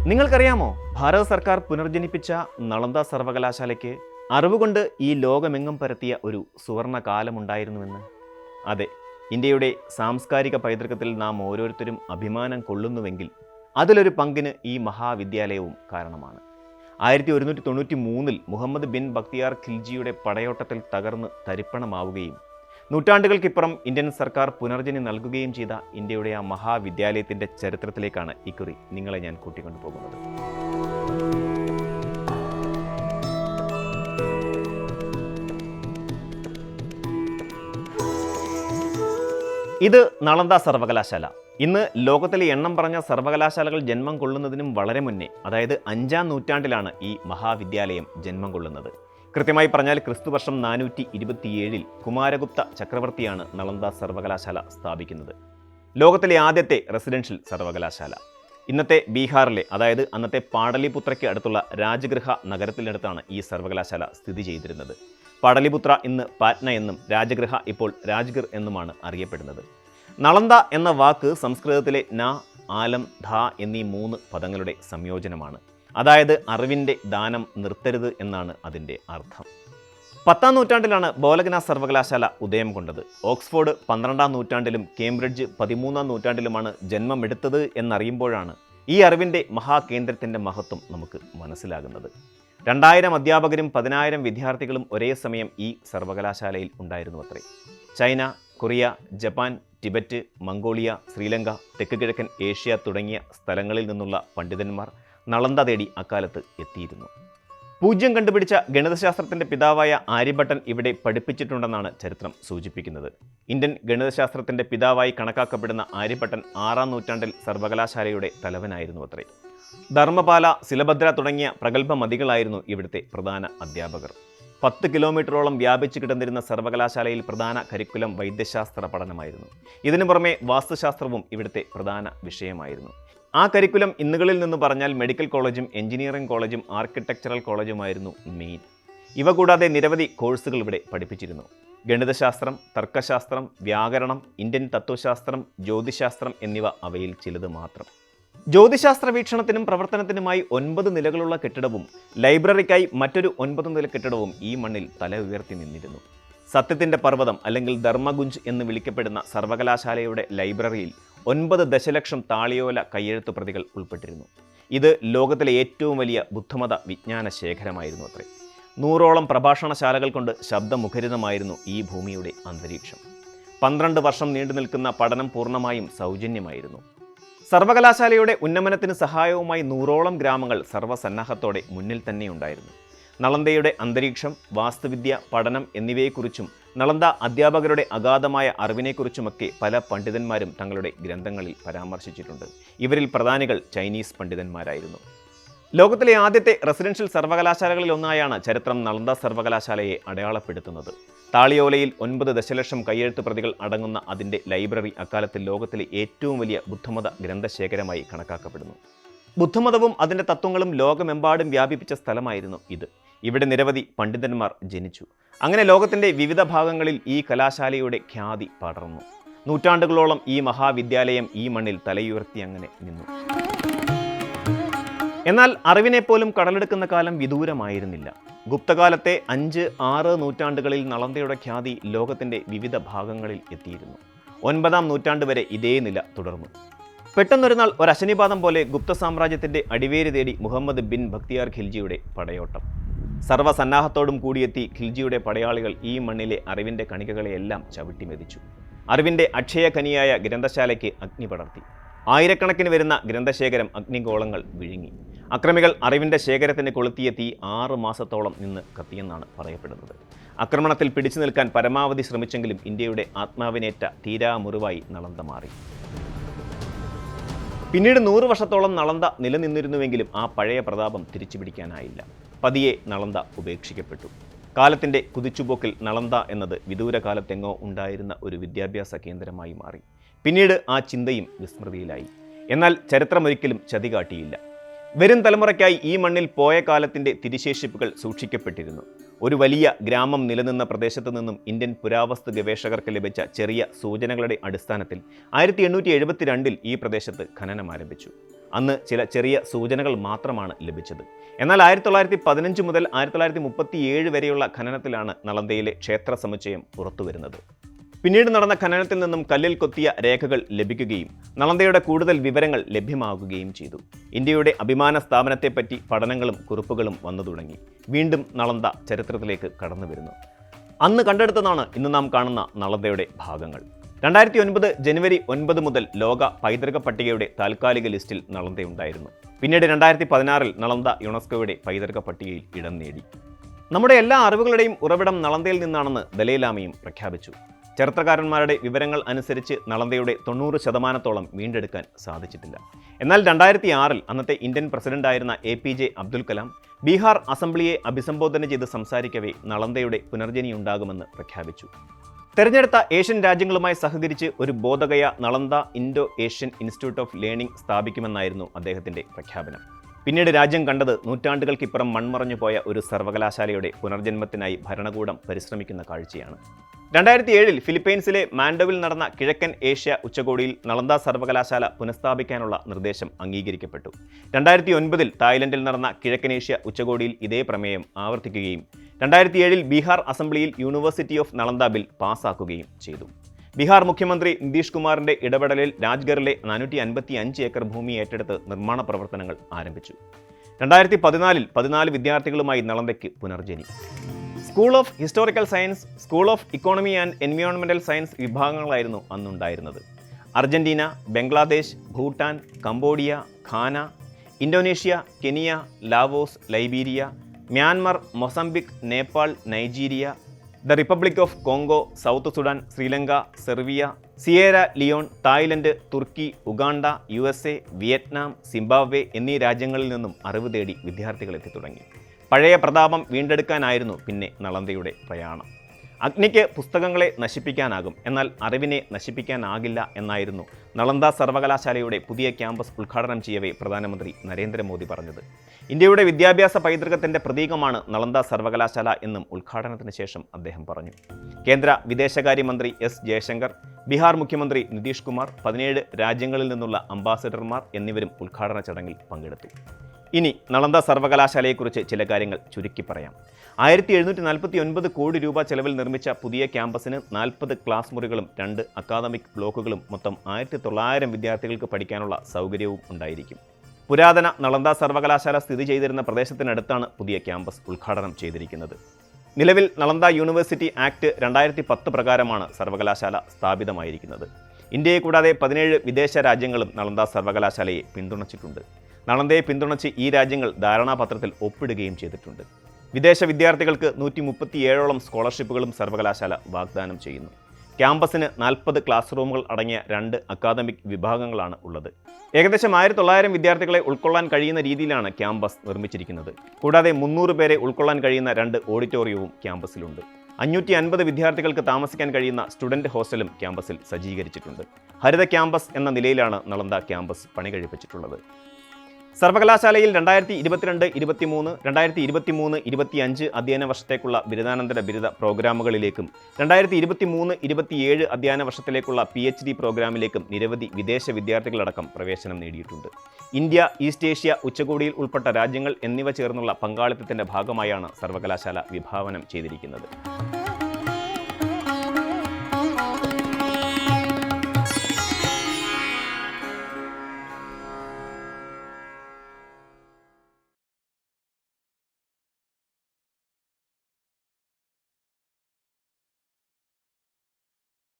നിങ്ങൾക്കറിയാമോ, ഭാരത സർക്കാർ പുനർജനിപ്പിച്ച നളന്ദ സർവകലാശാലയ്ക്ക് അറിവുകൊണ്ട് ഈ ലോകമെങ്ങും പരത്തിയ ഒരു സുവർണ കാലമുണ്ടായിരുന്നുവെന്ന്? അതെ, ഇന്ത്യയുടെ സാംസ്കാരിക പൈതൃകത്തിൽ നാം ഓരോരുത്തരും അഭിമാനം കൊള്ളുന്നുവെങ്കിൽ അതിലൊരു പങ്കിന് ഈ മഹാവിദ്യാലയവും കാരണമാണ്. 1193 മുഹമ്മദ് ബിൻ ബക്തിയാർ ഖിൽജിയുടെ പടയോട്ടത്തിൽ തകർന്ന് തരിപ്പണമാവുകയും നൂറ്റാണ്ടുകൾക്കിപ്പുറം ഇന്ത്യൻ സർക്കാർ പുനർജനി നൽകുകയും ചെയ്ത ഇന്ത്യയുടെ ആ മഹാവിദ്യാലയത്തിൻ്റെ ചരിത്രത്തിലേക്കാണ് ഇക്കുറി നിങ്ങളെ ഞാൻ കൂട്ടിക്കൊണ്ടു പോകുന്നത്. ഇത് നളന്ദ സർവകലാശാല. ഇന്ന് ലോകത്തിലെ എണ്ണം പറഞ്ഞ സർവകലാശാലകൾ ജന്മം കൊള്ളുന്നതിനും വളരെ മുന്നേ, അതായത് 5-ാം നൂറ്റാണ്ടിലാണ് ഈ മഹാവിദ്യാലയം ജന്മം കൊള്ളുന്നത്. കൃത്യമായി പറഞ്ഞാൽ ക്രിസ്തുവർഷം 427 കുമാരഗുപ്ത ചക്രവർത്തിയാണ് നളന്ദ സർവകലാശാല സ്ഥാപിക്കുന്നത്. ലോകത്തിലെ ആദ്യത്തെ റെസിഡൻഷ്യൽ സർവകലാശാല. ഇന്നത്തെ ബീഹാറിലെ, അതായത് അന്നത്തെ പാടലിപുത്രയ്ക്ക് അടുത്തുള്ള രാജഗൃഹ നഗരത്തിനടുത്താണ് ഈ സർവകലാശാല സ്ഥിതി ചെയ്തിരുന്നത്. പാടലിപുത്ര ഇന്ന് പാറ്റ്ന എന്നും രാജഗൃഹ ഇപ്പോൾ രാജ്ഗിർ എന്നുമാണ് അറിയപ്പെടുന്നത്. നളന്ദ എന്ന വാക്ക് സംസ്കൃതത്തിലെ ന, ആലം, ധ എന്നീ 3 പദങ്ങളുടെ സംയോജനമാണ്. അതായത് അറിവിൻ്റെ ദാനം നിർത്തരുത് എന്നാണ് അതിൻ്റെ അർത്ഥം. 10-ാം നൂറ്റാണ്ടിലാണ് ബോലഗ്ന സർവകലാശാല ഉദയം കൊണ്ടത്. ഓക്സ്ഫോർഡ് 12-ാം നൂറ്റാണ്ടിലും കേംബ്രിഡ്ജ് 13-ാം നൂറ്റാണ്ടിലുമാണ് ജന്മമെടുത്തത് എന്നറിയുമ്പോഴാണ് ഈ അറിവിൻ്റെ മഹാകേന്ദ്രത്തിൻ്റെ മഹത്വം നമുക്ക് മനസ്സിലാകുന്നത്. 2000 അധ്യാപകരും 10,000 വിദ്യാർത്ഥികളും ഒരേ സമയം ഈ സർവകലാശാലയിൽ ഉണ്ടായിരുന്നു അത്രേ. China, Korea, Japan, Tibet, Mongolia, Sri Lanka, തെക്ക് കിഴക്കൻ ഏഷ്യ തുടങ്ങിയ സ്ഥലങ്ങളിൽ നിന്നുള്ള പണ്ഡിതന്മാർ നളന്ദ തേടി അക്കാലത്ത് എത്തിയിരുന്നു. പൂജ്യം കണ്ടുപിടിച്ച ഗണിതശാസ്ത്രത്തിൻ്റെ പിതാവായ ആര്യഭട്ടൻ ഇവിടെ പഠിപ്പിച്ചിട്ടുണ്ടെന്നാണ് ചരിത്രം സൂചിപ്പിക്കുന്നത്. ഇന്ത്യൻ ഗണിതശാസ്ത്രത്തിൻ്റെ പിതാവായി കണക്കാക്കപ്പെടുന്ന ആര്യഭട്ടൻ 6-ാം നൂറ്റാണ്ടിൽ സർവകലാശാലയുടെ തലവനായിരുന്നു അത്രേ. ധർമ്മപാല, ശിലഭദ്ര തുടങ്ങിയ പ്രഗത്ഭ മതികളായിരുന്നു ഇവിടുത്തെ പ്രധാന അധ്യാപകർ. 10 കിലോമീറ്ററോളം വ്യാപിച്ചു കിടന്നിരുന്ന സർവകലാശാലയിൽ പ്രധാന കരിക്കുലം വൈദ്യശാസ്ത്ര പഠനമായിരുന്നു. ഇതിനു പുറമെ വാസ്തുശാസ്ത്രവും ഇവിടുത്തെ പ്രധാന വിഷയമായിരുന്നു. ആ കരിക്കുലം ഇന്നുകളിൽ നിന്ന് പറഞ്ഞാൽ മെഡിക്കൽ കോളേജും എഞ്ചിനീയറിംഗ് കോളേജും ആർക്കിടെക്ചറൽ കോളേജുമായിരുന്നു മെയിൻ. ഇവ കൂടാതെ നിരവധി കോഴ്സുകൾ ഇവിടെ പഠിപ്പിച്ചിരുന്നു. ഗണിതശാസ്ത്രം, തർക്കശാസ്ത്രം, വ്യാകരണം, ഇന്ത്യൻ തത്വശാസ്ത്രം, ജ്യോതിശാസ്ത്രം എന്നിവ അവയിൽ ചിലത് മാത്രം. ജ്യോതിശാസ്ത്ര വീക്ഷണത്തിനും പ്രവർത്തനത്തിനുമായി 9 നിലകളുള്ള കെട്ടിടവും ലൈബ്രറിക്കായി മറ്റൊരു 9 നില കെട്ടിടവും ഈ മണ്ണിൽ തല ഉയർത്തി നിന്നിരുന്നു. സത്യത്തിൻ്റെ പർവ്വതം അല്ലെങ്കിൽ ധർമ്മഗുഞ്ച് എന്ന് വിളിക്കപ്പെടുന്ന സർവകലാശാലയുടെ ലൈബ്രറിയിൽ 9 ദശലക്ഷം താളിയോല കയ്യെഴുത്തു പ്രതികൾ ഉൾപ്പെട്ടിരുന്നു. ഇത് ലോകത്തിലെ ഏറ്റവും വലിയ ബുദ്ധമത വിജ്ഞാന ശേഖരമായിരുന്നു അത്രേ. 100ഓളം പ്രഭാഷണശാലകൾ കൊണ്ട് ശബ്ദമുഖരിതമായിരുന്നു ഈ ഭൂമിയുടെ അന്തരീക്ഷം. 12 വർഷം നീണ്ടു നിൽക്കുന്ന പഠനം പൂർണ്ണമായും സൗജന്യമായിരുന്നു. സർവകലാശാലയുടെ ഉന്നമനത്തിന് സഹായവുമായി 100ഓളം ഗ്രാമങ്ങൾ സർവ്വസന്നാഹത്തോടെ മുന്നിൽ തന്നെയുണ്ടായിരുന്നു. നളന്ദയുടെ അന്തരീക്ഷം, വാസ്തുവിദ്യ, പഠനം എന്നിവയെക്കുറിച്ചും നളന്ദ അധ്യാപകരുടെ അഗാധമായ അറിവിനെക്കുറിച്ചുമൊക്കെ പല പണ്ഡിതന്മാരും തങ്ങളുടെ ഗ്രന്ഥങ്ങളിൽ പരാമർശിച്ചിട്ടുണ്ട്. ഇവരിൽ പ്രധാനികൾ ചൈനീസ് പണ്ഡിതന്മാരായിരുന്നു. ലോകത്തിലെ ആദ്യത്തെ റെസിഡൻഷ്യൽ സർവകലാശാലകളിൽ ഒന്നായാണ് ചരിത്രം നളന്ദ സർവകലാശാലയെ അടയാളപ്പെടുത്തുന്നത്. താളിയോലയിൽ 9 ദശലക്ഷം കയ്യെഴുത്ത് പ്രതികൾ അടങ്ങുന്ന അതിൻ്റെ ലൈബ്രറി അക്കാലത്ത് ലോകത്തിലെ ഏറ്റവും വലിയ ബുദ്ധമത ഗ്രന്ഥശേഖരമായി കണക്കാക്കപ്പെടുന്നു. ബുദ്ധമതവും അതിൻ്റെ തത്വങ്ങളും ലോകമെമ്പാടും വ്യാപിപ്പിച്ച സ്ഥലമായിരുന്നു ഇത്. ഇവിടെ നിരവധി പണ്ഡിതന്മാർ ജനിച്ചു. അങ്ങനെ ലോകത്തിൻ്റെ വിവിധ ഭാഗങ്ങളിൽ ഈ കലാശാലയുടെ ഖ്യാതി പടർന്നു. നൂറ്റാണ്ടുകളോളം ഈ മഹാവിദ്യാലയം ഈ മണ്ണിൽ തലയുയർത്തി അങ്ങനെ നിന്നു. എന്നാൽ അറിവിനെപ്പോലും കടലെടുക്കുന്ന കാലം വിദൂരമായിരുന്നില്ല. ഗുപ്തകാലത്തെ 5-6 നൂറ്റാണ്ടുകളിൽ നളന്ദയുടെ ഖ്യാതി ലോകത്തിൻ്റെ വിവിധ ഭാഗങ്ങളിൽ എത്തിയിരുന്നു. 9-ാം നൂറ്റാണ്ട് വരെ ഇതേ നില തുടർന്നു. പെട്ടെന്നൊരു നാൾ ഒരു അശനിപാതം പോലെ ഗുപ്ത സാമ്രാജ്യത്തിൻ്റെ അടിവേര് തേടി മുഹമ്മദ് ബിൻ ബക്തിയാർ ഖിൽജിയുടെ പടയോട്ടം. സർവ്വസന്നാഹത്തോടും കൂടിയെത്തി ഖിൽജിയുടെ പടയാളികൾ ഈ മണ്ണിലെ അറിവിൻ്റെ കണികകളെയെല്ലാം ചവിട്ടിമെതിച്ചു. അറിവിൻ്റെ അക്ഷയഖനിയായ ഗ്രന്ഥശാലയ്ക്ക് അഗ്നി പടർത്തി. ആയിരക്കണക്കിന് വരുന്ന ഗ്രന്ഥശേഖരം അഗ്നിഗോളങ്ങൾ വിഴുങ്ങി. അക്രമികൾ അറിവിൻ്റെ ശേഖരത്തിന് കൊളുത്തിയ തീ 6 മാസത്തോളം നിന്ന് കത്തിയെന്നാണ് പറയപ്പെടുന്നത്. ആക്രമണത്തിൽ പിടിച്ചു നിൽക്കാൻ പരമാവധി ശ്രമിച്ചെങ്കിലും ഇന്ത്യയുടെ ആത്മാവിനേറ്റ തീരാമുറിവായി നളന്ദ മാറി. പിന്നീട് 100 വർഷത്തോളം നളന്ദ നിലനിന്നിരുന്നുവെങ്കിലും ആ പഴയ പ്രതാപം തിരിച്ചു പിടിക്കാനായില്ല. പതിയെ നളന്ദ ഉപേക്ഷിക്കപ്പെട്ടു. കാലത്തിൻ്റെ കുതിച്ചുപോക്കിൽ നളന്ദ എന്നത് വിദൂരകാലത്തെങ്ങോ ഉണ്ടായിരുന്ന ഒരു വിദ്യാഭ്യാസ കേന്ദ്രമായി മാറി. പിന്നീട് ആ ചിന്തയും വിസ്മൃതിയിലായി. എന്നാൽ ചരിത്രമൊരിക്കലും ചതി കാട്ടിയില്ല. വരും തലമുറയ്ക്കായി ഈ മണ്ണിൽ പോയ കാലത്തിൻ്റെ തിരിശേഷിപ്പുകൾ സൂക്ഷിക്കപ്പെട്ടിരുന്നു. ഒരു വലിയ ഗ്രാമം നിലനിന്ന പ്രദേശത്തു നിന്നും ഇന്ത്യൻ പുരാവസ്തു ഗവേഷകർക്ക് ലഭിച്ച ചെറിയ സൂചനകളുടെ അടിസ്ഥാനത്തിൽ 1872 ഈ പ്രദേശത്ത് ഖനനം ആരംഭിച്ചു. അന്ന് ചില ചെറിയ സൂചനകൾ മാത്രമാണ് ലഭിച്ചത്. എന്നാൽ 1915 മുതൽ 1937 വരെയുള്ള ഖനനത്തിലാണ് നളന്ദയിലെ ക്ഷേത്ര സമുച്ചയം പുറത്തുവരുന്നത്. പിന്നീട് നടന്ന ഖനനത്തിൽ നിന്നും കല്ലിൽ കൊത്തിയ രേഖകൾ ലഭിക്കുകയും നളന്ദയുടെ കൂടുതൽ വിവരങ്ങൾ ലഭ്യമാകുകയും ചെയ്തു. ഇന്ത്യയുടെ അഭിമാന സ്ഥാപനത്തെപ്പറ്റി പഠനങ്ങളും കുറിപ്പുകളും വന്നു തുടങ്ങി. വീണ്ടും നളന്ദ ചരിത്രത്തിലേക്ക് കടന്നു വരുന്നു. അന്ന് കണ്ടെടുത്തതാണ് ഇന്ന് നാം കാണുന്ന നളന്ദയുടെ ഭാഗങ്ങൾ. 2009 ജനുവരി 9 മുതൽ ലോക പൈതൃക പട്ടികയുടെ താൽക്കാലിക ലിസ്റ്റിൽ നളന്ദയുണ്ടായിരുന്നു. പിന്നീട് 2016 നളന്ദ യുനെസ്കോയുടെ പൈതൃക പട്ടികയിൽ ഇടം നേടി. നമ്മുടെ എല്ലാ അറിവുകളുടെയും ഉറവിടം നളന്ദയിൽ നിന്നാണെന്ന് ദലൈലാമയും പ്രഖ്യാപിച്ചു. ചരിത്രകാരന്മാരുടെ വിവരങ്ങൾ അനുസരിച്ച് നളന്ദയുടെ 90% വീണ്ടെടുക്കാൻ സാധിച്ചിട്ടില്ല. എന്നാൽ 2006 അന്നത്തെ ഇന്ത്യൻ പ്രസിഡന്റായിരുന്ന APJ അബ്ദുൽ കലാം ബീഹാർ അസംബ്ലിയെ അഭിസംബോധന ചെയ്ത് സംസാരിക്കവേ നളന്ദയുടെ പുനർജനിയുണ്ടാകുമെന്ന് പ്രഖ്യാപിച്ചു. തെരഞ്ഞെടുത്ത ഏഷ്യൻ രാജ്യങ്ങളുമായി സഹകരിച്ച് ഒരു Bodhgaya Nalanda Indo Asian institute of learning സ്ഥാപിക്കുമെന്നായിരുന്നു അദ്ദേഹത്തിൻ്റെ പ്രഖ്യാപനം. പിന്നീട് രാജ്യം കണ്ടത് നൂറ്റാണ്ടുകൾക്കിപ്പുറം മൺമറഞ്ഞു പോയ ഒരു സർവകലാശാലയുടെ പുനർജന്മത്തിനായി ഭരണകൂടം പരിശ്രമിക്കുന്ന കാഴ്ചയാണ്. 2007 ഫിലിപ്പൈൻസിലെ മാൻഡോവിൽ നടന്ന കിഴക്കൻ ഏഷ്യ ഉച്ചകോടിയിൽ നളന്ദ സർവകലാശാല പുനഃസ്ഥാപിക്കാനുള്ള നിർദ്ദേശം അംഗീകരിക്കപ്പെട്ടു. 2009 തായ്ലൻഡിൽ നടന്ന കിഴക്കൻ ഏഷ്യ ഉച്ചകോടിയിൽ ഇതേ പ്രമേയം ആവർത്തിക്കുകയും 2007 ബീഹാർ അസംബ്ലിയിൽ യൂണിവേഴ്സിറ്റി ഓഫ് നളന്ദ ബിൽ പാസ്സാക്കുകയും ചെയ്തു. ബീഹാർ മുഖ്യമന്ത്രി നിതീഷ് കുമാറിന്റെ ഇടപെടലിൽ രാജ്ഗറിലെ 455 ഏക്കർ ഭൂമി ഏറ്റെടുത്ത് നിർമ്മാണ പ്രവർത്തനങ്ങൾ ആരംഭിച്ചു. 2014 14 വിദ്യാർത്ഥികളുമായി നളന്ദയ്ക്ക് പുനർജനി. School of historical science, school of economy and എൻവയോൺമെന്റൽ സയൻസ് വിഭാഗങ്ങളായിരുന്നു അന്നുണ്ടായിരുന്നത്. Argentina, Bangladesh, Bhutan, Cambodia, Ghana, Indonesia, Kenya, Laos, Liberia, Myanmar, Mozambique, Nepal, Nigeria, the republic of Congo, South Sudan, Sri Lanka, Serbia, Sierra Leone, Thailand, തുർക്കി, ഉഗാണ്ട, USA, വിയറ്റ്നാം, സിംബാബ്വെ എന്നീ രാജ്യങ്ങളിൽ നിന്നും അറിവ് തേടി വിദ്യാർത്ഥികൾ എത്തിത്തുടങ്ങി. പഴയ പ്രതാപം വീണ്ടെടുക്കാനായിരുന്നു പിന്നെ നളന്ദയുടെ പ്രയാണം. അഗ്നിക്ക് പുസ്തകങ്ങളെ നശിപ്പിക്കാനാകും, എന്നാൽ അറിവിനെ നശിപ്പിക്കാനാകില്ല എന്നായിരുന്നു നളന്ദ സർവകലാശാലയുടെ പുതിയ ക്യാമ്പസ് ഉദ്ഘാടനം ചെയ്യവേ പ്രധാനമന്ത്രി നരേന്ദ്രമോദി പറഞ്ഞത്. ഇന്ത്യയുടെ വിദ്യാഭ്യാസ പൈതൃകത്തിൻ്റെ പ്രതീകമാണ് നളന്ദ സർവകലാശാല എന്നും ഉദ്ഘാടനത്തിന് ശേഷം അദ്ദേഹം പറഞ്ഞു. കേന്ദ്ര വിദേശകാര്യമന്ത്രി S. ജയശങ്കർ, ബീഹാർ മുഖ്യമന്ത്രി നിതീഷ് കുമാർ, 17 രാജ്യങ്ങളിൽ നിന്നുള്ള അംബാസഡർമാർ എന്നിവരും ഉദ്ഘാടന ചടങ്ങിൽ പങ്കെടുത്തു. ഇനി നളന്ദ സർവകലാശാലയെക്കുറിച്ച് ചില കാര്യങ്ങൾ ചുരുക്കി പറയാം. 1749 കോടി രൂപ ചെലവിൽ നിർമ്മിച്ച പുതിയ ക്യാമ്പസിന് 40 ക്ലാസ് മുറികളും 2 അക്കാദമിക് ബ്ലോക്കുകളും മൊത്തം 1900 വിദ്യാർത്ഥികൾക്ക് പഠിക്കാനുള്ള സൗകര്യവും ഉണ്ടായിരിക്കും. പുരാതന നളന്ദ സർവകലാശാല സ്ഥിതി ചെയ്തിരുന്ന പ്രദേശത്തിനടുത്താണ് പുതിയ ക്യാമ്പസ് ഉദ്ഘാടനം ചെയ്തിരിക്കുന്നത്. നിലവിൽ നളന്ദ യൂണിവേഴ്സിറ്റി ആക്ട് 2010 പ്രകാരമാണ് സർവകലാശാല സ്ഥാപിതമായിരിക്കുന്നത്. ഇന്ത്യയെ കൂടാതെ 17 വിദേശ രാജ്യങ്ങളും നളന്ദ സർവകലാശാലയെ പിന്തുണച്ചിട്ടുണ്ട്. നളന്ദയെ പിന്തുണച്ച് ഈ രാജ്യങ്ങൾ ധാരണാപത്രത്തിൽ ഒപ്പിടുകയും ചെയ്തിട്ടുണ്ട്. വിദേശ വിദ്യാർത്ഥികൾക്ക് 137ഓളം സ്കോളർഷിപ്പുകളും സർവകലാശാല വാഗ്ദാനം ചെയ്യുന്നു. ക്യാമ്പസിന് 40 ക്ലാസ് റൂമുകൾ അടങ്ങിയ 2 അക്കാദമിക് വിഭാഗങ്ങളാണ് ഉള്ളത്. ഏകദേശം 1900 വിദ്യാർത്ഥികളെ ഉൾക്കൊള്ളാൻ കഴിയുന്ന രീതിയിലാണ് ക്യാമ്പസ് നിർമ്മിച്ചിരിക്കുന്നത്. കൂടാതെ 300 പേരെ ഉൾക്കൊള്ളാൻ കഴിയുന്ന 2 ഓഡിറ്റോറിയവും ക്യാമ്പസിലുണ്ട്. 550 വിദ്യാർത്ഥികൾക്ക് താമസിക്കാൻ കഴിയുന്ന സ്റ്റുഡൻറ് ഹോസ്റ്റലും ക്യാമ്പസിൽ സജ്ജീകരിച്ചിട്ടുണ്ട്. ഹരിത ക്യാമ്പസ് എന്ന നിലയിലാണ് നളന്ദ ക്യാമ്പസ് പണി കഴിപ്പിച്ചിട്ടുള്ളത്. സർവകലാശാലയിൽ 2022-23, 2023-25 അധ്യയന വർഷത്തേക്കുള്ള ബിരുദാനന്തര ബിരുദ പ്രോഗ്രാമുകളിലേക്കും 2023-27 അധ്യയന വർഷത്തിലേക്കുള്ള PhD പ്രോഗ്രാമിലേക്കും നിരവധി വിദേശ വിദ്യാർത്ഥികളടക്കം പ്രവേശനം നേടിയിട്ടുണ്ട്. ഇന്ത്യ, ഈസ്റ്റ് ഏഷ്യ ഉച്ചകോടിയിൽ ഉൾപ്പെട്ട രാജ്യങ്ങൾ എന്നിവ ചേർന്നുള്ള പങ്കാളിത്തത്തിൻ്റെ ഭാഗമായാണ് സർവകലാശാല വിഭാവനം ചെയ്തിരിക്കുന്നത്.